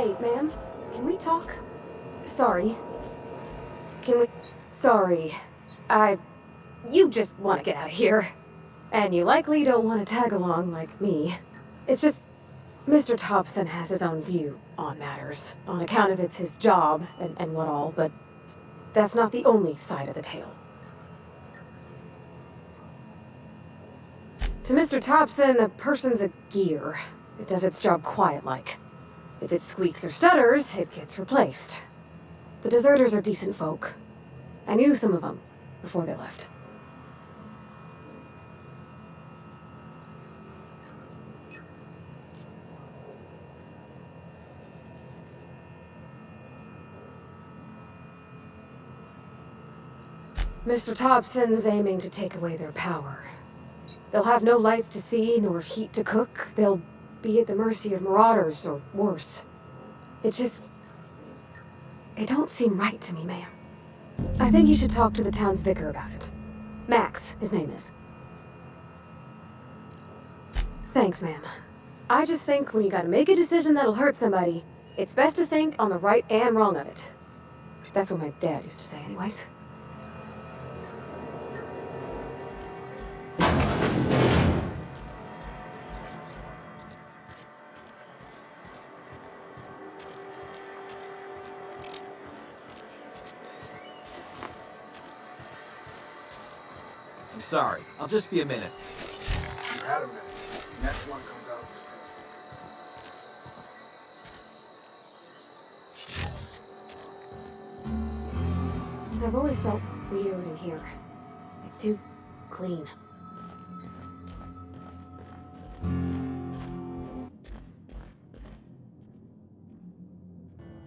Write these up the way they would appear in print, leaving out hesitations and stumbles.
Hey, ma'am, can we talk? Sorry. Can we... Sorry. You just want to get out of here. And you likely don't want to tag along like me. It's just... Mr. Thompson has his own view on matters, on account of it's his job and what all, but that's not the only side of the tale. To Mr. Thompson, a person's a gear. It does its job quiet-like. If it squeaks or stutters, it gets replaced. The deserters are decent folk. I knew some of them before they left. Mr. Thompson's aiming to take away their power. They'll have no lights to see, nor heat to cook. They'll be at the mercy of marauders, or worse. It don't seem right to me, ma'am. I think you should talk to the town's vicar about it. Max, his name is. Thanks, ma'am. I just think when you gotta make a decision that'll hurt somebody, it's best to think on the right and wrong of it. That's what my dad used to say anyways. I'm sorry. I'll just be a minute. You had a minute. Next one comes out. I've always felt weird in here. It's too clean.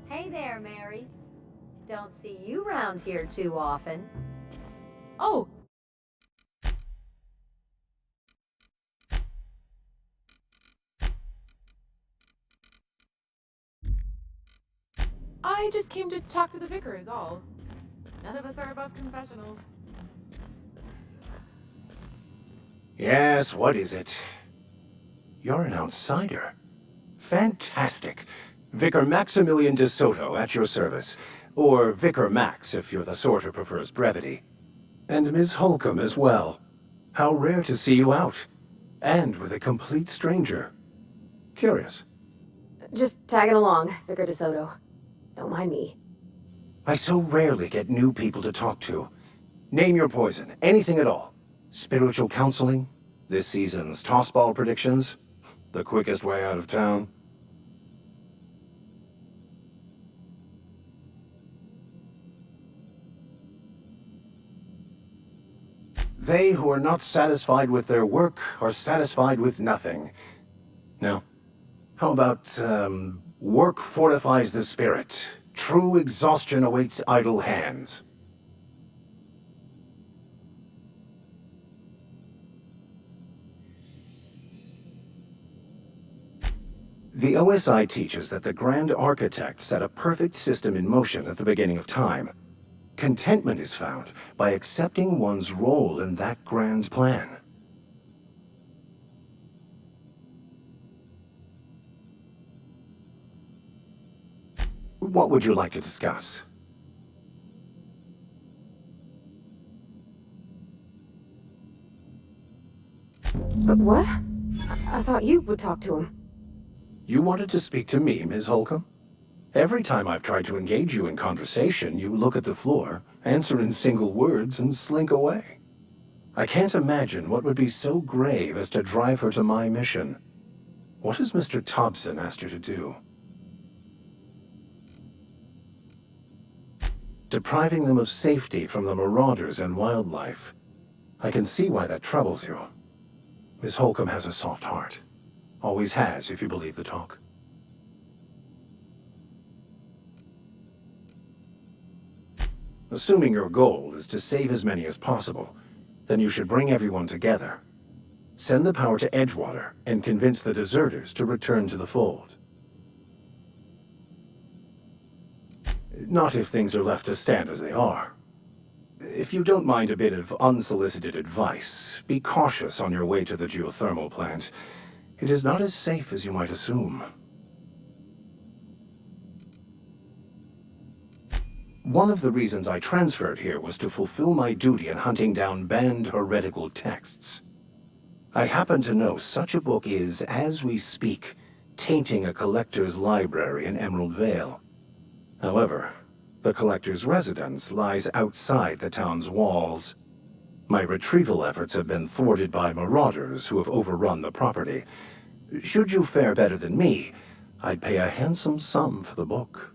Hey there, Mary. Don't see you round here too often. Oh! I just came to talk to the vicar is all. None of us are above confessionals. Yes, what is it? You're an outsider. Fantastic. Vicar Maximilian de Soto at your service. Or Vicar Max if you're the sort who prefers brevity. And Ms. Holcomb as well. How rare to see you out. And with a complete stranger. Curious. Just tagging along, Vicar DeSoto. Don't mind me. I so rarely get new people to talk to. Name your poison, anything at all. Spiritual counseling? This season's tossball predictions? The quickest way out of town? They who are not satisfied with their work are satisfied with nothing. No? How about, work fortifies the spirit. True exhaustion awaits idle hands. The OSI teaches that the Grand Architect set a perfect system in motion at the beginning of time. Contentment is found by accepting one's role in that grand plan. What would you like to discuss? But what? I thought you would talk to him. You wanted to speak to me, Ms. Holcomb? Every time I've tried to engage you in conversation, you look at the floor, answer in single words, and slink away. I can't imagine what would be so grave as to drive her to my mission. What has Mr. Thompson asked her to do? Depriving them of safety from the marauders and wildlife. I can see why that troubles you. Miss Holcomb has a soft heart. Always has, if you believe the talk. Assuming your goal is to save as many as possible, then you should bring everyone together. Send the power to Edgewater and convince the deserters to return to the fold. Not if things are left to stand as they are. If you don't mind a bit of unsolicited advice, be cautious on your way to the geothermal plant. It is not as safe as you might assume. One of the reasons I transferred here was to fulfill my duty in hunting down banned heretical texts. I happen to know such a book is, as we speak, tainting a collector's library in Emerald Vale. However, the collector's residence lies outside the town's walls. My retrieval efforts have been thwarted by marauders who have overrun the property. Should you fare better than me, I'd pay a handsome sum for the book.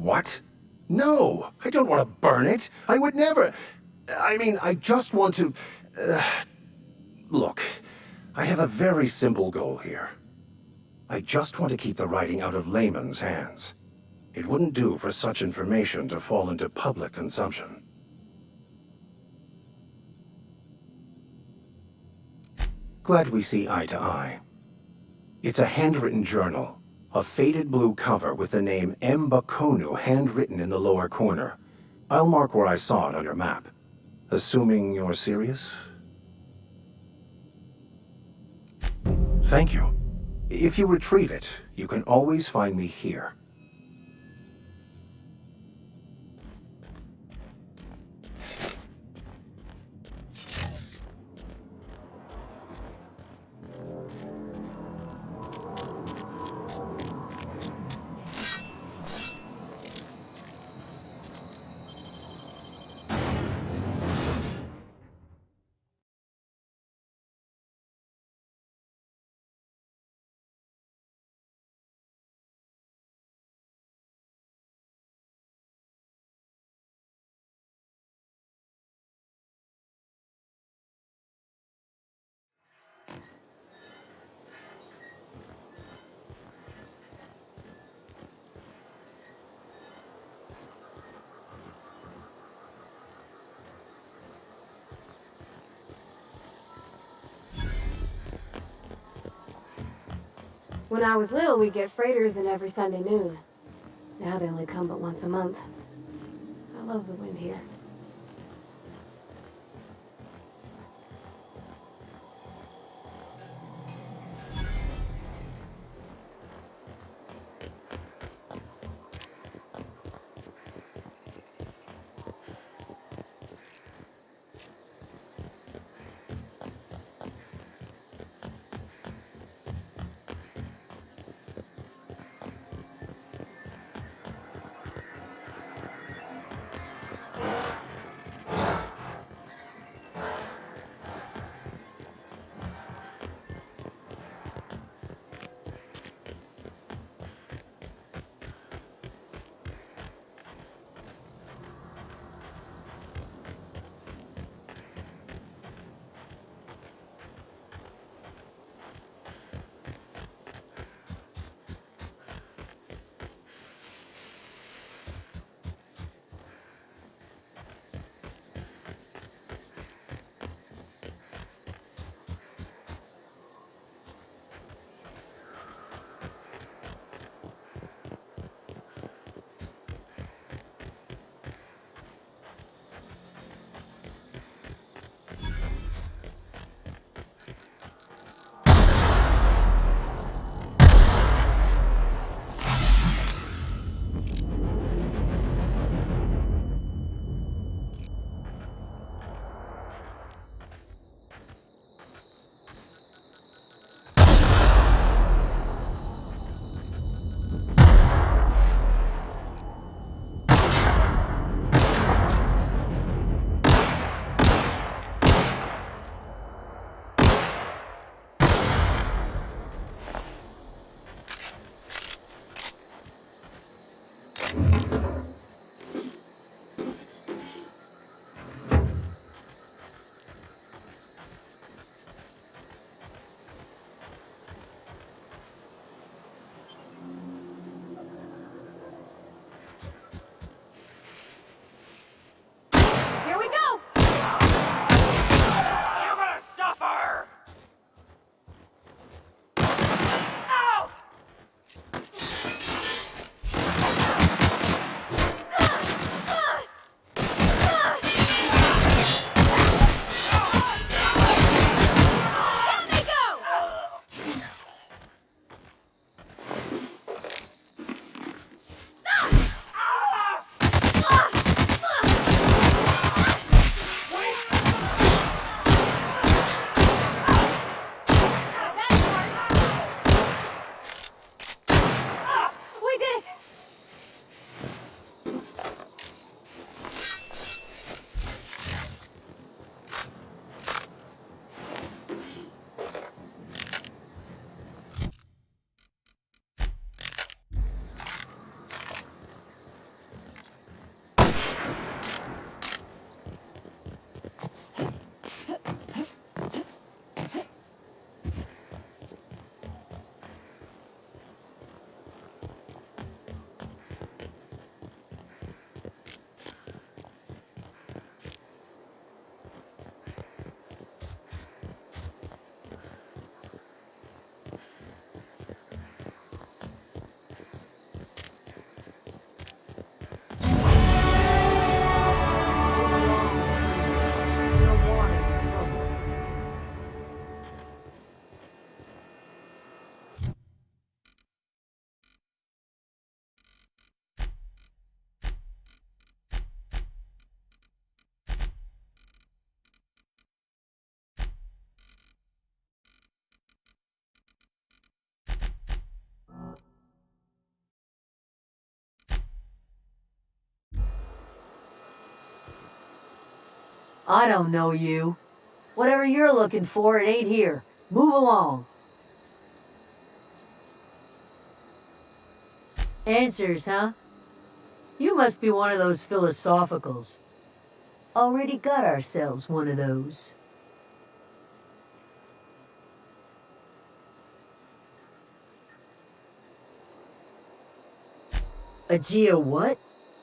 What? No! I don't want to burn it! I would never... I mean, I just want to... Look, I have a very simple goal here. I just want to keep the writing out of layman's hands. It wouldn't do for such information to fall into public consumption. Glad we see eye to eye. It's a handwritten journal. A faded blue cover with the name M. Bakonu handwritten in the lower corner. I'll mark where I saw it on your map. Assuming you're serious? Thank you. If you retrieve it, you can always find me here. When I was little, we'd get freighters in every Sunday noon. Now they only come but once a month. I love the wind here. I don't know you. Whatever you're looking for, it ain't here. Move along. Answers, huh? You must be one of those philosophicals. Already got ourselves one of those. A geo what?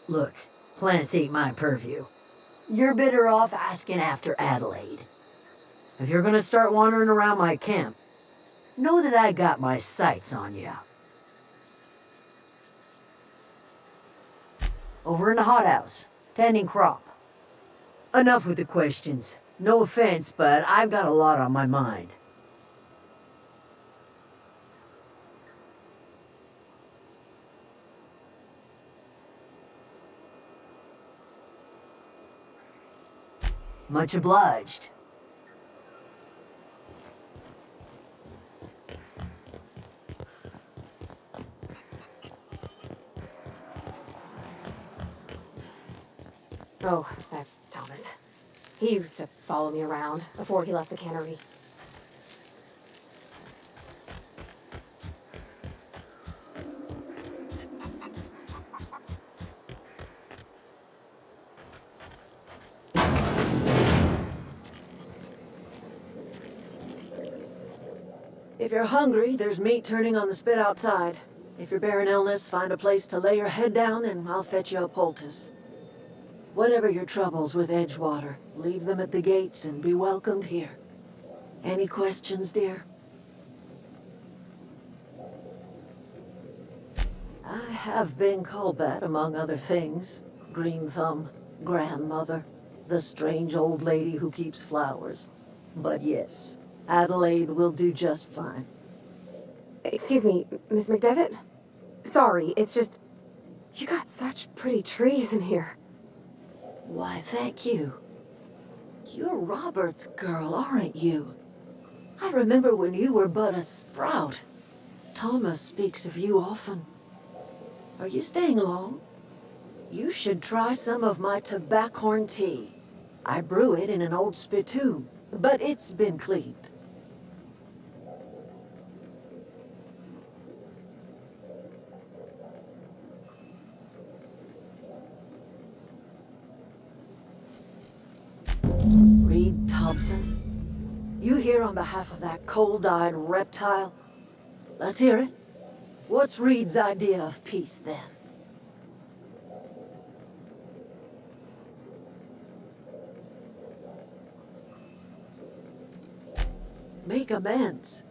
Look, planets ain't my purview. You're better off asking after Adelaide. If you're gonna start wandering around my camp, know that I got my sights on you. Over in the hothouse, tending crop. Enough with the questions. No offense, but I've got a lot on my mind. Much obliged. Oh, that's Thomas. He used to follow me around before he left the cannery. If you're hungry, there's meat turning on the spit outside. If you're bearing illness, find a place to lay your head down and I'll fetch you a poultice. Whatever your troubles with Edgewater, leave them at the gates and be welcomed here. Any questions, dear? I have been called that, among other things. Green Thumb, grandmother, the strange old lady who keeps flowers. But yes, Adelaide will do just fine. Excuse me, Miss McDevitt? Sorry, it's just... You got such pretty trees in here. Why, thank you. You're Robert's girl, aren't you? I remember when you were but a sprout. Thomas speaks of you often. Are you staying long? You should try some of my tobaccorn tea. I brew it in an old spittoon, but it's been cleaned. Reed Thompson? You here on behalf of that cold-eyed reptile? Let's hear it. What's Reed's idea of peace, then? Make amends?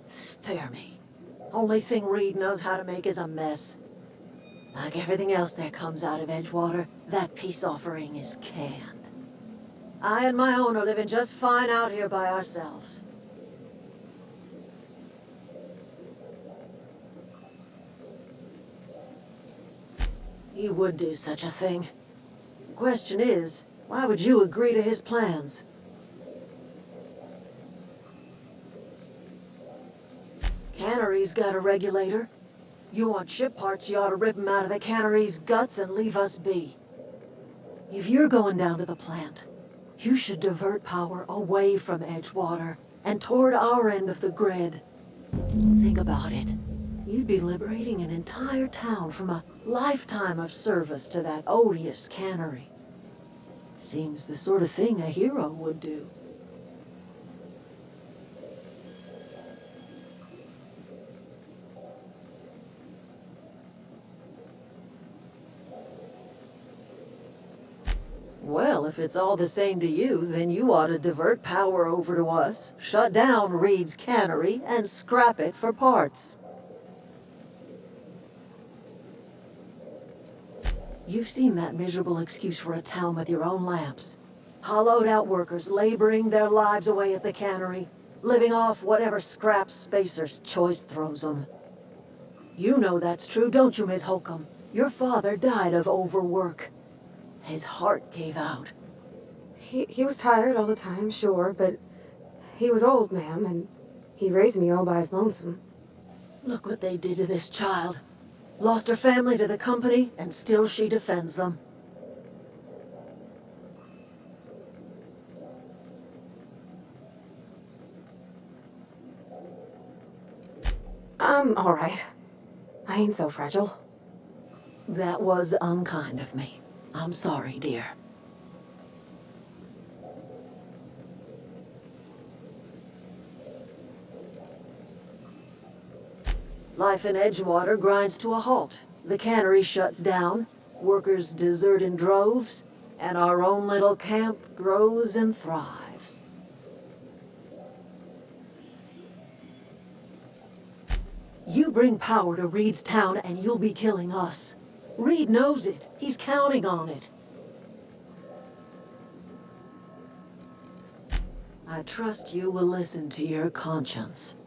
Spare me. Only thing Reed knows how to make is a mess. Like everything else that comes out of Edgewater, that peace offering is canned. I and my own are living just fine out here by ourselves. He would do such a thing. The question is, why would you agree to his plans? Cannery's got a regulator. You want ship parts, you ought to rip 'em out of the cannery's guts and leave us be. If you're going down to the plant, you should divert power away from Edgewater and toward our end of the grid. Think about it. You'd be liberating an entire town from a lifetime of service to that odious cannery. Seems the sort of thing a hero would do. Well, if it's all the same to you, then you ought to divert power over to us, shut down Reed's cannery, and scrap it for parts. You've seen that miserable excuse for a town with your own lamps. Hollowed out workers laboring their lives away at the cannery, living off whatever scraps Spacer's choice throws them. You know that's true, don't you, Miss Holcomb? Your father died of overwork. His heart gave out. He was tired all the time, sure, but he was old, ma'am, and he raised me all by his lonesome. Look what they did to this child. Lost her family to the company, and still she defends them. I'm alright. I ain't so fragile. That was unkind of me. I'm sorry, dear. Life in Edgewater grinds to a halt. The cannery shuts down, workers desert in droves, and our own little camp grows and thrives. You bring power to Reed's town and you'll be killing us. Reed knows it. He's counting on it. I trust you will listen to your conscience.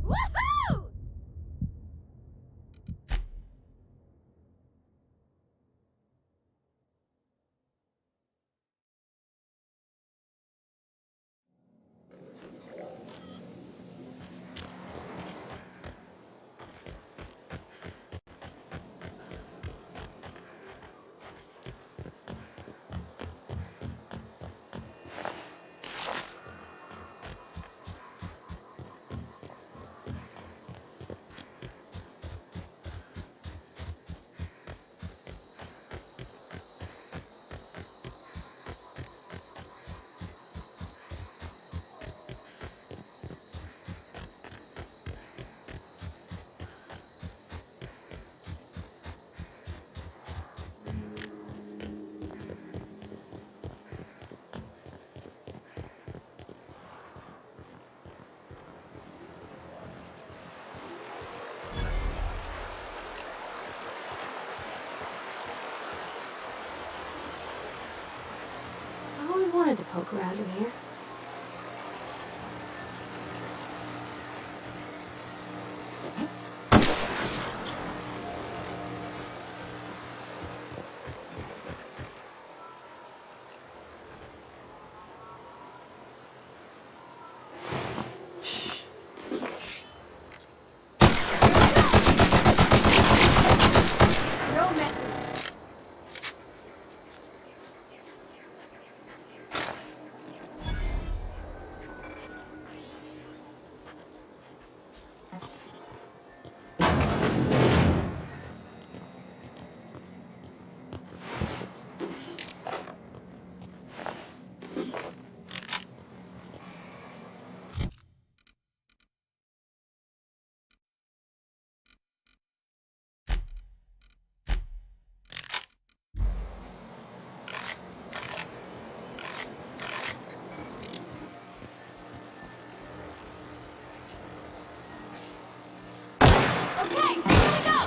Woohoo! I always wanted to poke around in here. No messes. Okay, here we go!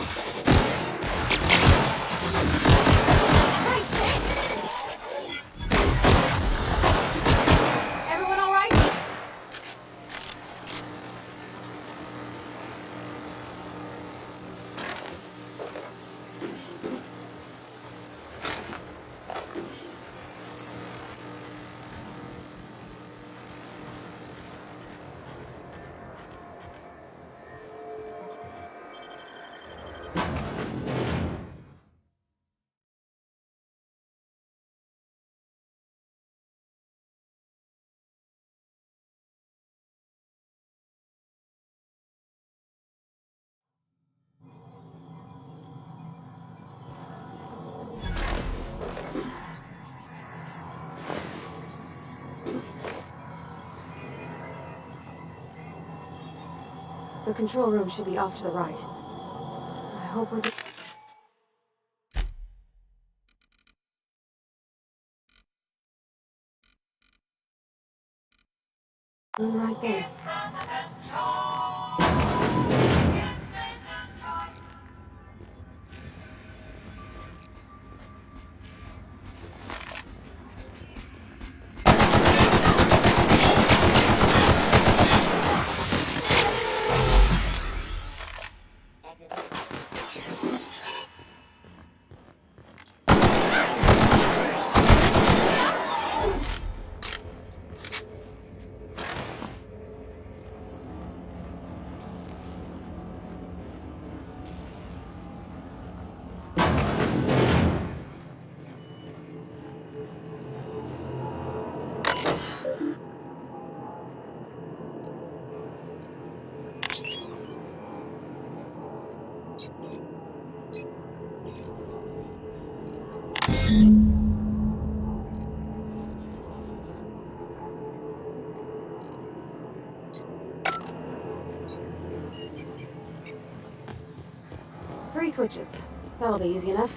Nice hit! Everyone all right? The control room should be off to the right. I hope we're doing right there. switches. That'll be easy enough.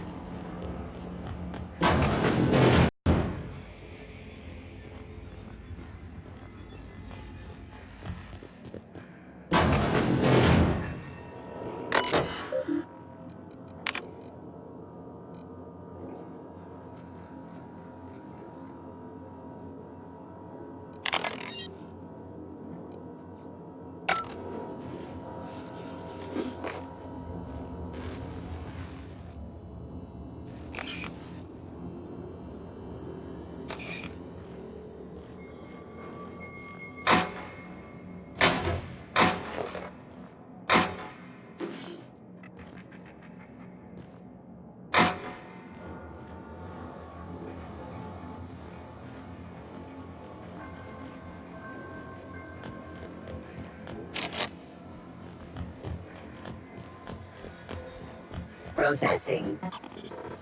Processing.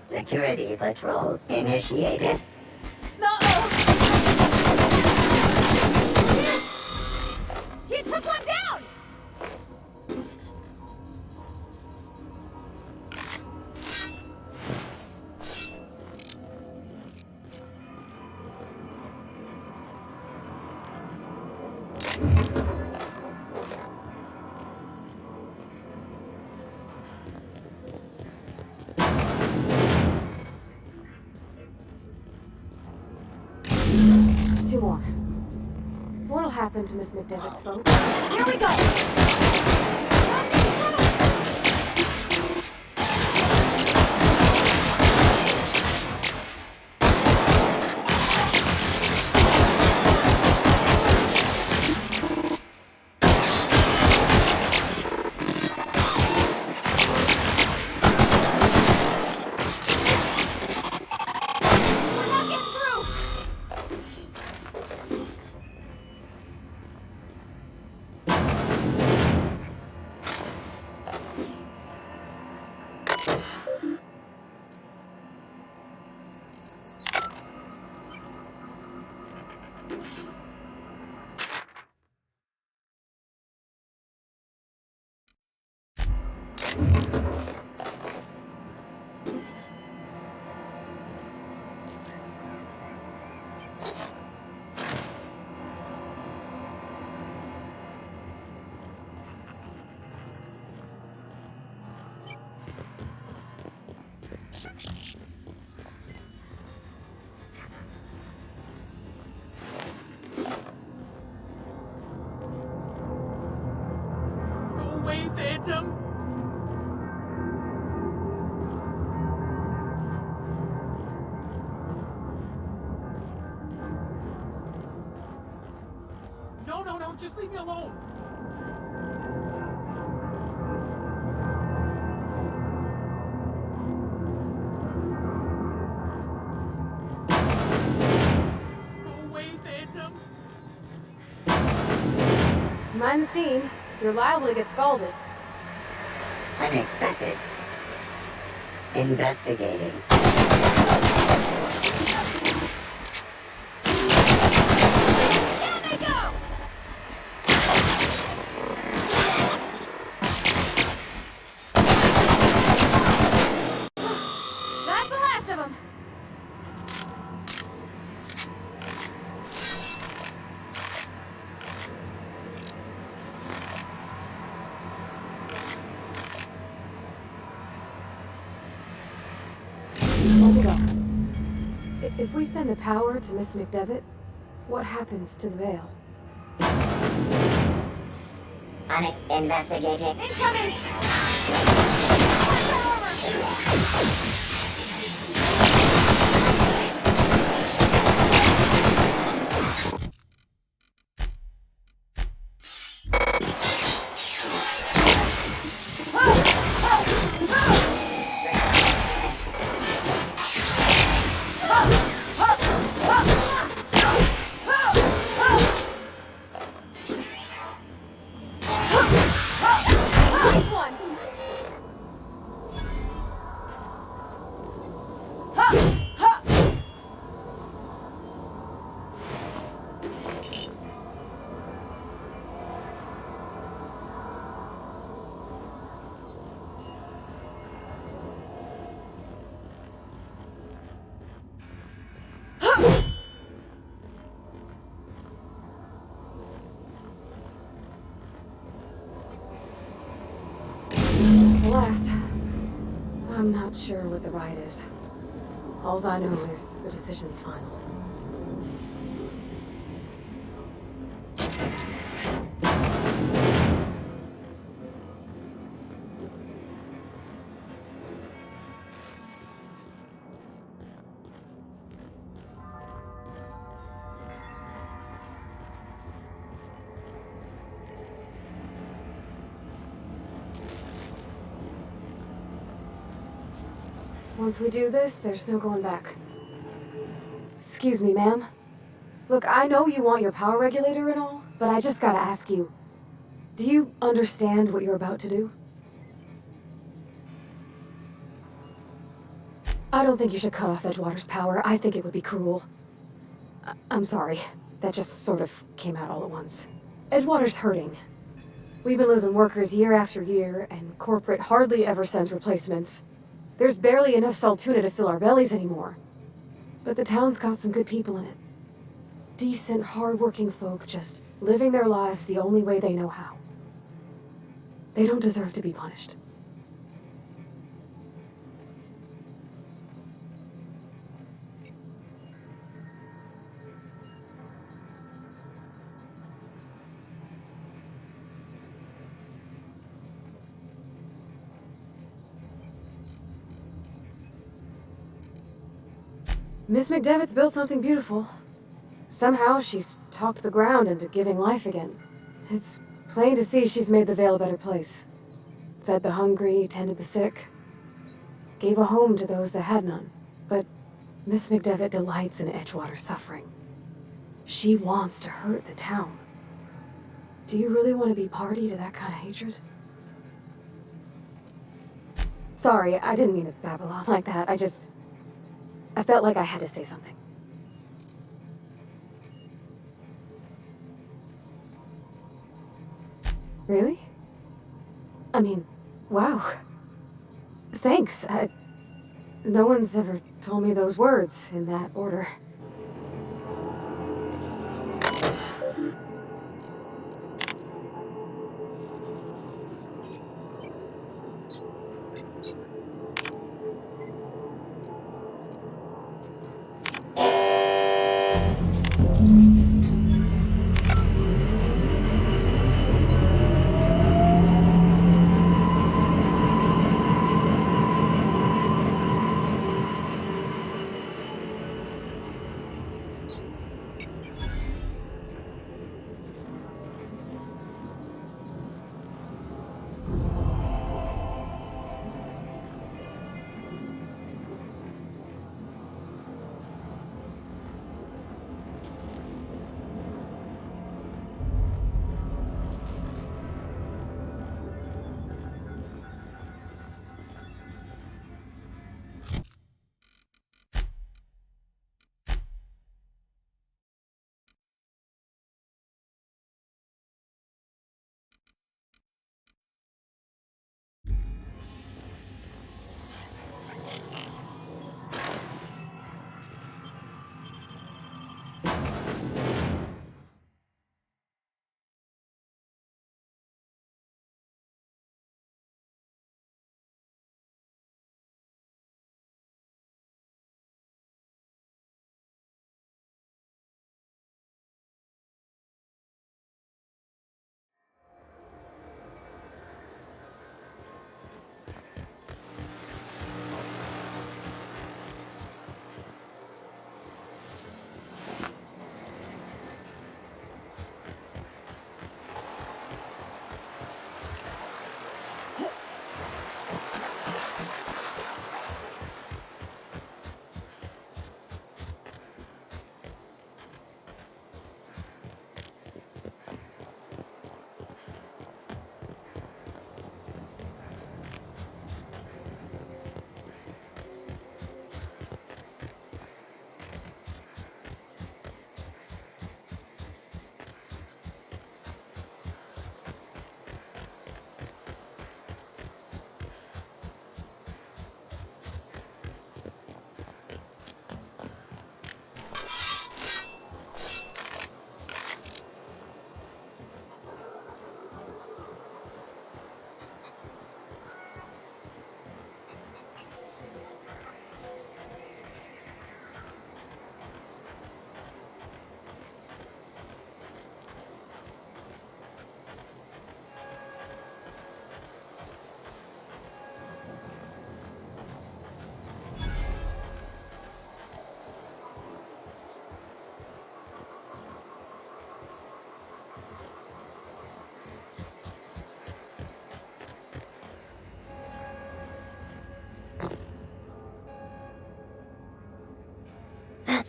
Security patrol initiated. No! He took one down! Two more. What'll happen to Miss McDevitt's phone? Here we go! We're not getting through! Go away, Phantom! No, just leave me alone! Go away, Phantom! Mind the steam. You're liable to get scalded. Unexpected. Investigating. Down they go! That's the last of them. Hold up. If we send the power to Miss McDevitt, what happens to the veil? Investigating. Incoming! Nice one! last. I'm not sure what the ride is. All I know is the decision's final. Once we do this, there's no going back. Excuse me, ma'am. Look, I know you want your power regulator and all, but I just gotta ask you. Do you understand what you're about to do? I don't think you should cut off Edgewater's power. I think it would be cruel. I'm sorry. That just sort of came out all at once. Edgewater's hurting. We've been losing workers year after year, and corporate hardly ever sends replacements. There's barely enough Saltuna to fill our bellies anymore. But the town's got some good people in it. Decent, hard-working folk just living their lives the only way they know how. They don't deserve to be punished. Miss McDevitt's built something beautiful. Somehow she's talked the ground into giving life again. It's plain to see she's made the Vale a better place. Fed the hungry, tended the sick. Gave a home to those that had none. But Miss McDevitt delights in Edgewater's suffering. She wants to hurt the town. Do you really want to be party to that kind of hatred? Sorry, I didn't mean to babble on like that. I felt like I had to say something. Really? I mean, wow. Thanks. No one's ever told me those words in that order.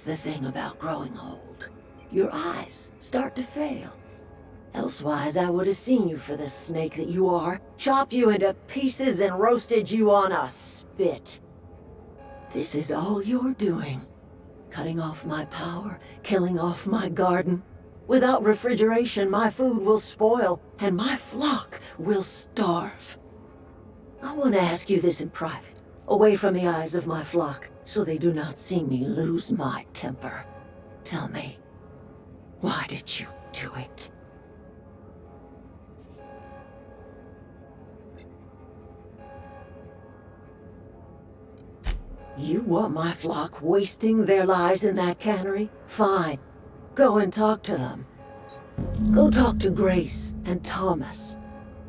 the thing about growing old. Your eyes start to fail. Elsewise, I would have seen you for the snake that you are, chopped you into pieces and roasted you on a spit. This is all you're doing. Cutting off my power, killing off my garden. Without refrigeration, my food will spoil, and my flock will starve. I want to ask you this in private, away from the eyes of my flock, so they do not see me lose my temper. Tell me, why did you do it? You want my flock wasting their lives in that cannery? Fine. Go and talk to them. Go talk to Grace and Thomas.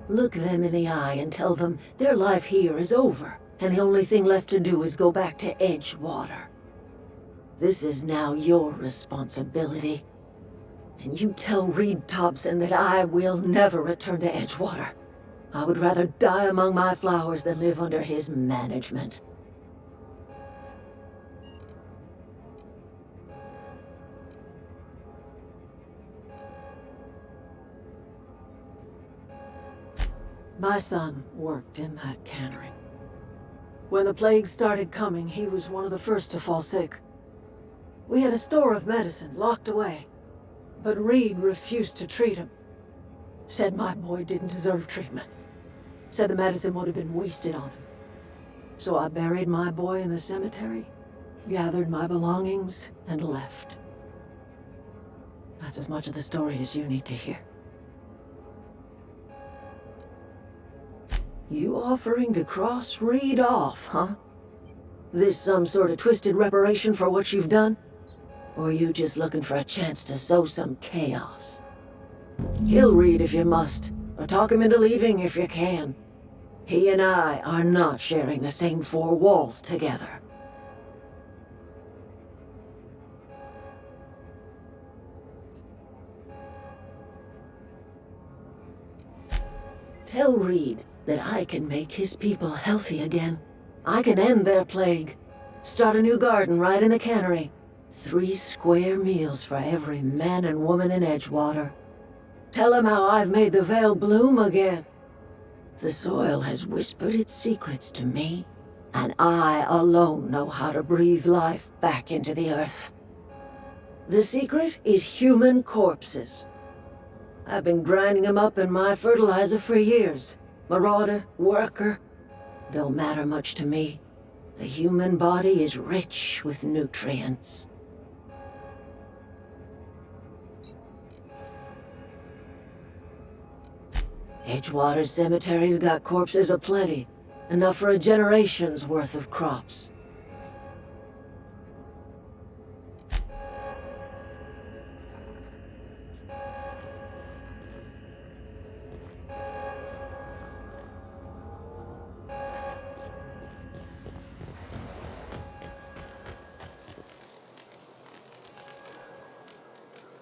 Look them in the eye and tell them their life here is over, and the only thing left to do is go back to Edgewater. This is now your responsibility. And you tell Reed Thompson that I will never return to Edgewater. I would rather die among my flowers than live under his management. My son worked in that cannery. When the plague started coming, he was one of the first to fall sick. We had a store of medicine locked away, but Reed refused to treat him. Said my boy didn't deserve treatment. Said the medicine would have been wasted on him. So I buried my boy in the cemetery, gathered my belongings, and left. That's as much of the story as you need to hear. You offering to cross Reed off, huh? This some sort of twisted reparation for what you've done? Or are you just looking for a chance to sow some chaos? Kill Reed if you must, or talk him into leaving if you can. He and I are not sharing the same four walls together. Tell Reed that I can make his people healthy again. I can end their plague. Start a new garden right in the cannery. 3 square meals for every man and woman in Edgewater. Tell him how I've made the Vale bloom again. The soil has whispered its secrets to me, and I alone know how to breathe life back into the earth. The secret is human corpses. I've been grinding them up in my fertilizer for years. Marauder, worker, don't matter much to me. The human body is rich with nutrients. Edgewater Cemetery's got corpses aplenty, enough for a generation's worth of crops.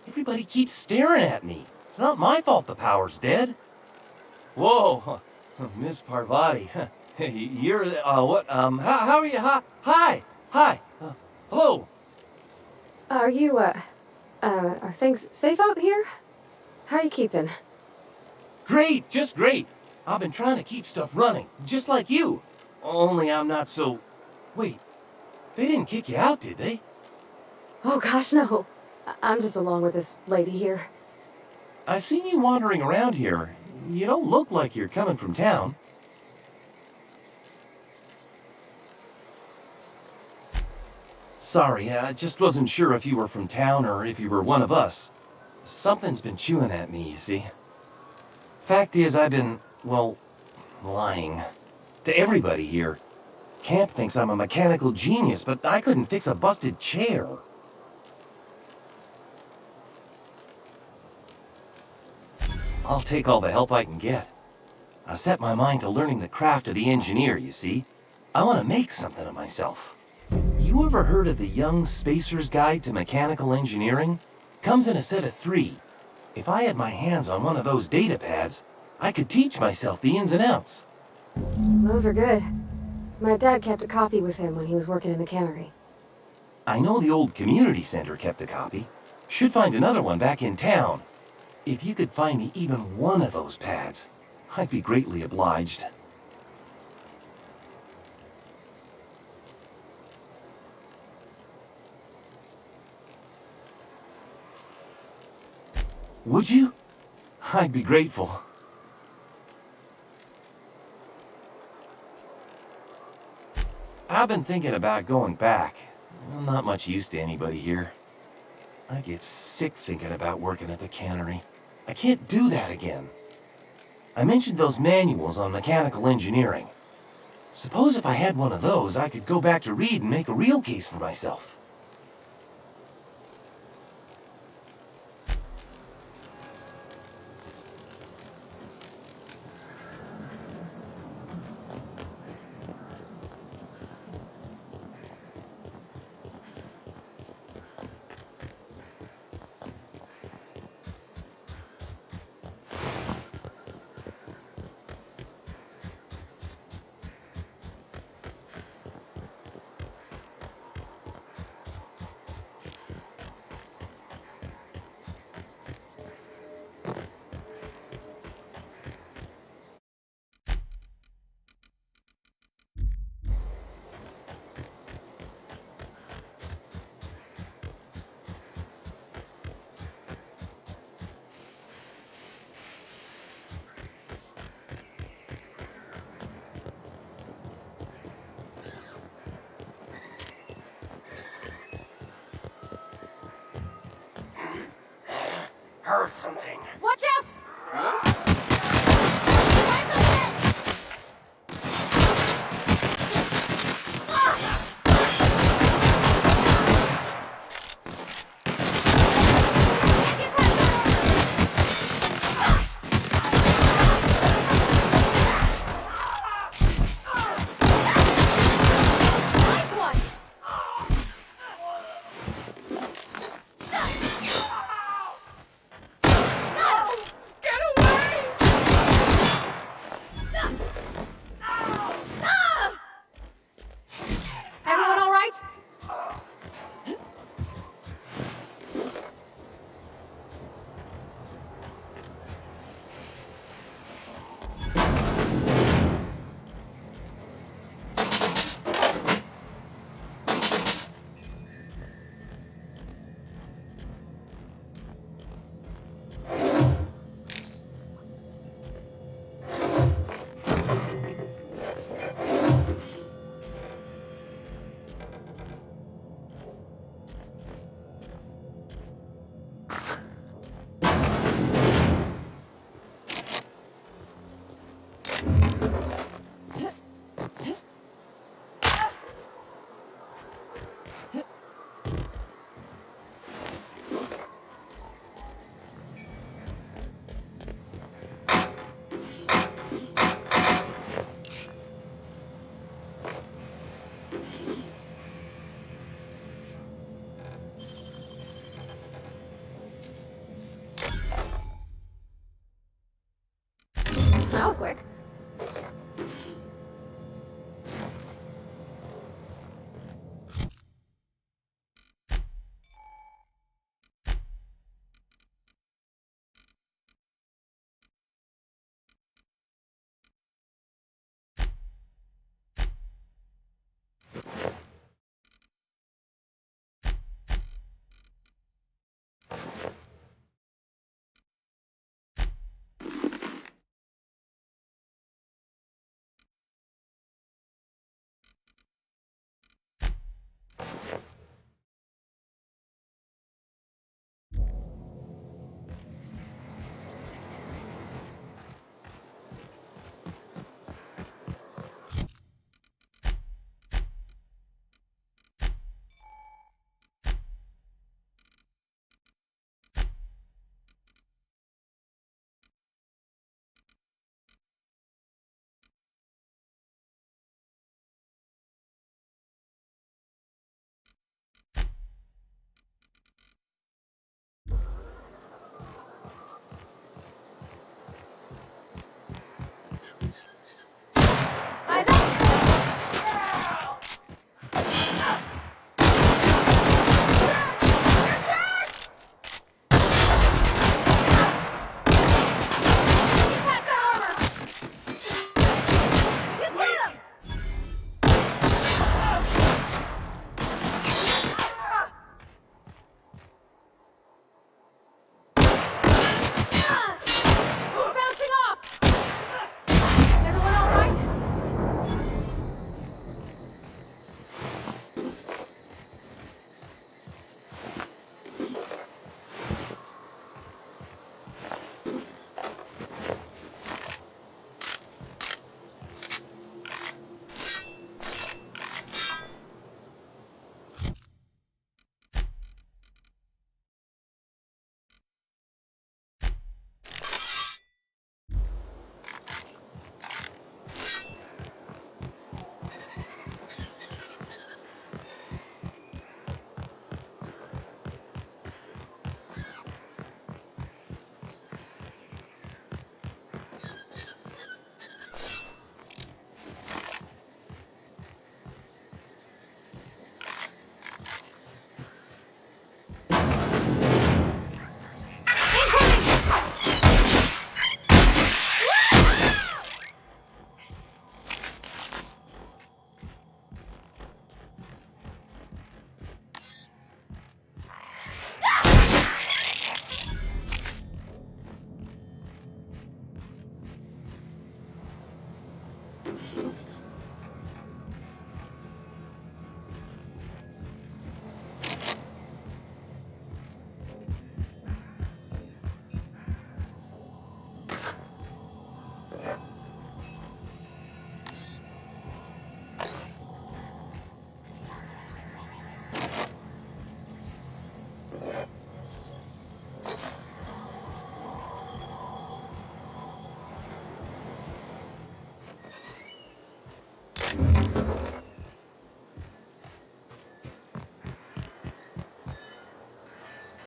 Everybody keeps staring at me. It's not my fault the power's dead. Whoa, Miss Parvati. You're, what, how are you? Hi, hello. Are you, are things safe out here? How are you keeping? Great, just great. I've been trying to keep stuff running, just like you. Only I'm not so... Wait, they didn't kick you out, did they? Oh gosh, no. I'm just along with this lady here. I seen you wandering around here. You don't look like you're coming from town. Sorry, I just wasn't sure if you were from town or if you were one of us. Something's been chewing at me, you see. Fact is, I've been, well, lying. To everybody here. Camp thinks I'm a mechanical genius, but I couldn't fix a busted chair. I'll take all the help I can get. I set my mind to learning the craft of the engineer, you see. I want to make something of myself. You ever heard of the Young Spacer's Guide to Mechanical Engineering? Comes in a set of 3. If I had my hands on one of those data pads, I could teach myself the ins and outs. Those are good. My dad kept a copy with him when he was working in the cannery. I know the old community center kept a copy. Should find another one back in town. If you could find me even one of those pads, I'd be greatly obliged. Would you? I'd be grateful. I've been thinking about going back. I'm not much use to anybody here. I get sick thinking about working at the cannery. I can't do that again. I mentioned those manuals on mechanical engineering. Suppose if I had one of those, I could go back to Reed and make a real case for myself. Heard something. Watch out!